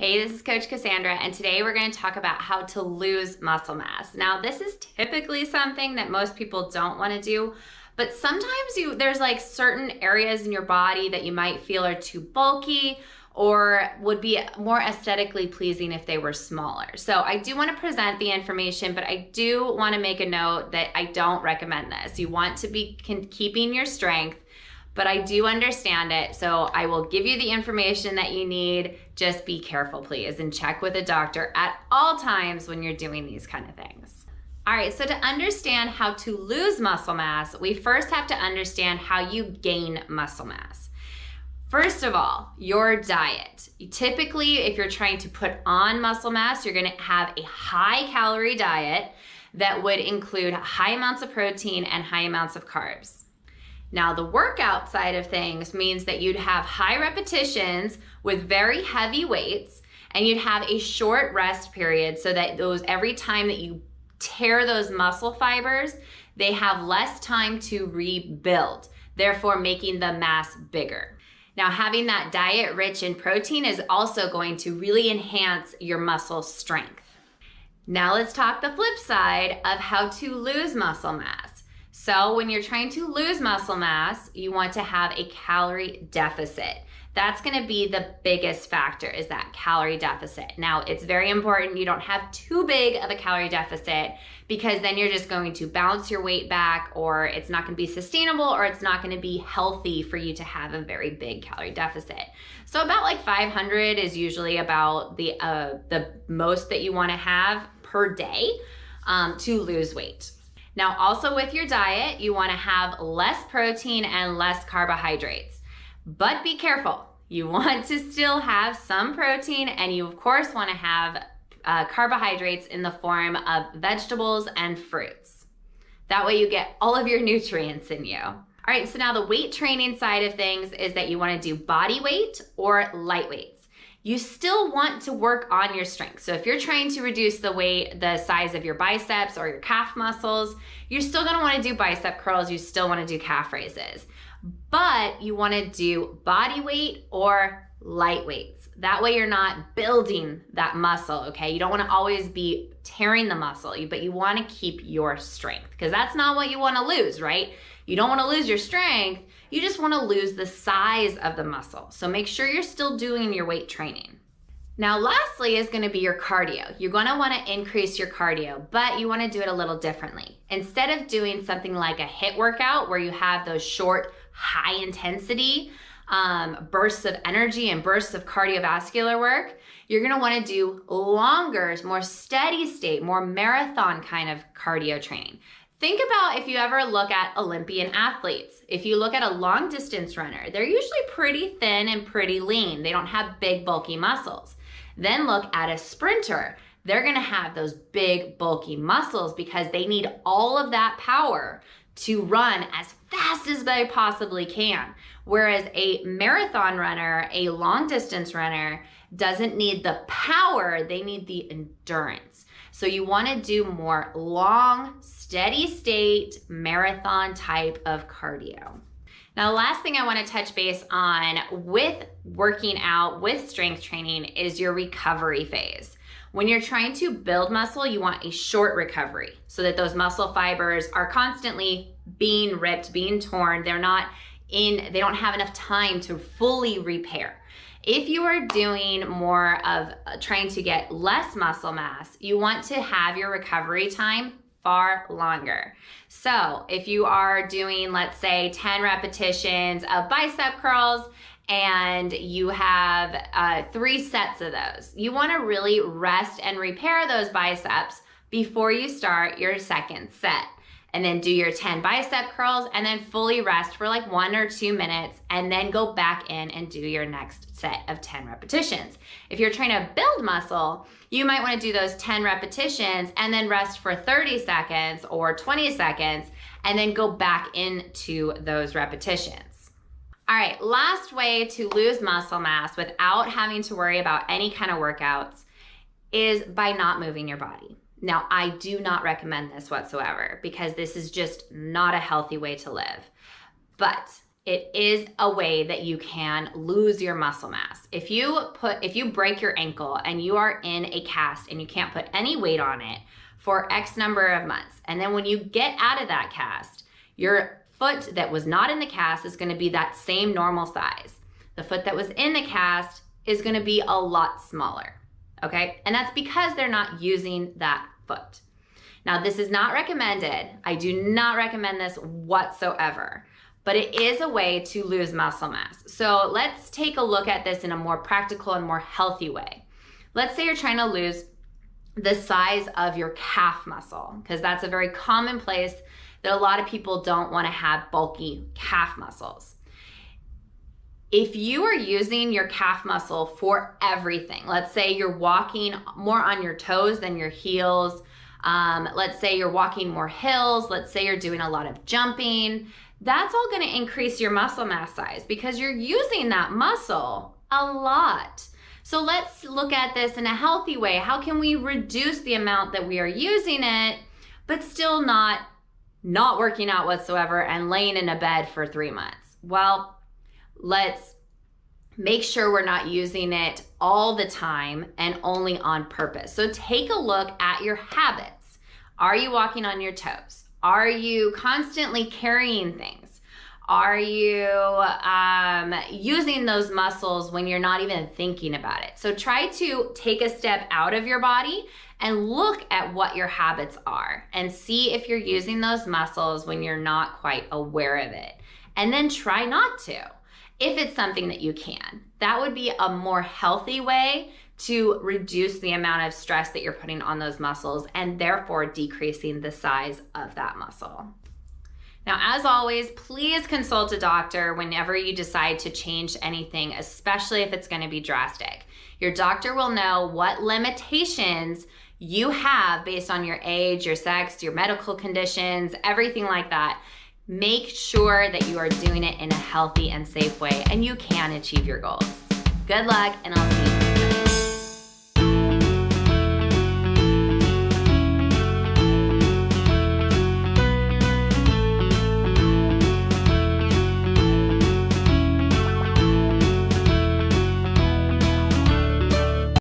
Hey, this is Coach Cassandra, and today we're going to talk about how to lose muscle mass. Now, this is typically something that most people don't want to do, but sometimes there's like certain areas in your body that you might feel are too bulky or would be more aesthetically pleasing if they were smaller. So I do want to present the information, but I do want to make a note that I don't recommend this. You want to be keeping your strength, but I do understand it. So I will give you the information that you need. Just be careful, please, and check with a doctor at all times when you're doing these kind of things. All right, so to understand how to lose muscle mass, we first have to understand how you gain muscle mass. First of all, your diet. Typically, if you're trying to put on muscle mass, you're gonna have a high calorie diet that would include high amounts of protein and high amounts of carbs. Now, the workout side of things means that you'd have high repetitions with very heavy weights, and you'd have a short rest period so that every time that you tear those muscle fibers, they have less time to rebuild, therefore making the mass bigger. Now, having that diet rich in protein is also going to really enhance your muscle strength. Now let's talk the flip side of how to lose muscle mass. So when you're trying to lose muscle mass, you want to have a calorie deficit. That's gonna be the biggest factor, is that calorie deficit. Now, it's very important you don't have too big of a calorie deficit, because then you're just going to bounce your weight back, or it's not gonna be sustainable, or it's not gonna be healthy for you to have a very big calorie deficit. So about like 500 is usually about the most that you wanna have per day to lose weight. Now, also with your diet, you wanna have less protein and less carbohydrates. But be careful, you want to still have some protein, and you of course wanna have carbohydrates in the form of vegetables and fruits. That way you get all of your nutrients in you. All right, so now the weight training side of things is that you wanna do body weight or light weights. You still want to work on your strength. So if you're trying to reduce the size of your biceps or your calf muscles, you're still gonna wanna do bicep curls, you still wanna do calf raises. But you wanna do body weight or light weights. That way you're not building that muscle, okay? You don't wanna always be tearing the muscle, but you wanna keep your strength, because that's not what you wanna lose, right? You don't wanna lose your strength, you just wanna lose the size of the muscle. So make sure you're still doing your weight training. Now, lastly is gonna be your cardio. You're gonna wanna increase your cardio, but you wanna do it a little differently. Instead of doing something like a HIIT workout where you have those short, high intensity bursts of energy and bursts of cardiovascular work, you're gonna wanna do longer, more steady state, more marathon kind of cardio training. Think about if you ever look at Olympian athletes. If you look at a long distance runner, they're usually pretty thin and pretty lean. They don't have big, bulky muscles. Then look at a sprinter. They're gonna have those big, bulky muscles because they need all of that power to run as fast as they possibly can. Whereas a marathon runner, a long distance runner, doesn't need the power, they need the endurance. So you wanna do more long, steady state, marathon type of cardio. Now, the last thing I wanna touch base on with working out, with strength training, is your recovery phase. When you're trying to build muscle, you want a short recovery so that those muscle fibers are constantly being ripped, being torn. They don't have enough time to fully repair. If you are doing more of trying to get less muscle mass, you want to have your recovery time far longer. So if you are doing, let's say, 10 repetitions of bicep curls and you have 3 sets of those, you wanna really rest and repair those biceps before you start your second set. And then do your 10 bicep curls and then fully rest for like 1 or 2 minutes, and then go back in and do your next set of 10 repetitions. If you're trying to build muscle, you might wanna do those 10 repetitions and then rest for 30 seconds or 20 seconds, and then go back into those repetitions. All right, last way to lose muscle mass without having to worry about any kind of workouts is by not moving your body. Now, I do not recommend this whatsoever, because this is just not a healthy way to live. But it is a way that you can lose your muscle mass. If you break your ankle and you are in a cast and you can't put any weight on it for X number of months, and then when you get out of that cast, your foot that was not in the cast is going to be that same normal size. The foot that was in the cast is going to be a lot smaller, okay? And that's because they're not using that foot. Now, this is not recommended. I do not recommend this whatsoever, but it is a way to lose muscle mass. So let's take a look at this in a more practical and more healthy way. Let's say you're trying to lose the size of your calf muscle, because that's a very common place that a lot of people don't want to have bulky calf muscles. If you are using your calf muscle for everything, let's say you're walking more on your toes than your heels, let's say you're walking more hills, let's say you're doing a lot of jumping, that's all going to increase your muscle mass size because you're using that muscle a lot. So let's look at this in a healthy way. How can we reduce the amount that we are using it, but still not working out whatsoever and laying in a bed for 3 months? Well, let's make sure we're not using it all the time and only on purpose. So take a look at your habits. Are you walking on your toes? Are you constantly carrying things? Are you using those muscles when you're not even thinking about it? So try to take a step out of your body and look at what your habits are and see if you're using those muscles when you're not quite aware of it. And then try not to, if it's something that you can. That would be a more healthy way to reduce the amount of stress that you're putting on those muscles and therefore decreasing the size of that muscle. Now, as always, please consult a doctor whenever you decide to change anything, especially if it's going to be drastic. Your doctor will know what limitations you have based on your age, your sex, your medical conditions, everything like that. Make sure that you are doing it in a healthy and safe way and you can achieve your goals. Good luck, and I'll see you next time.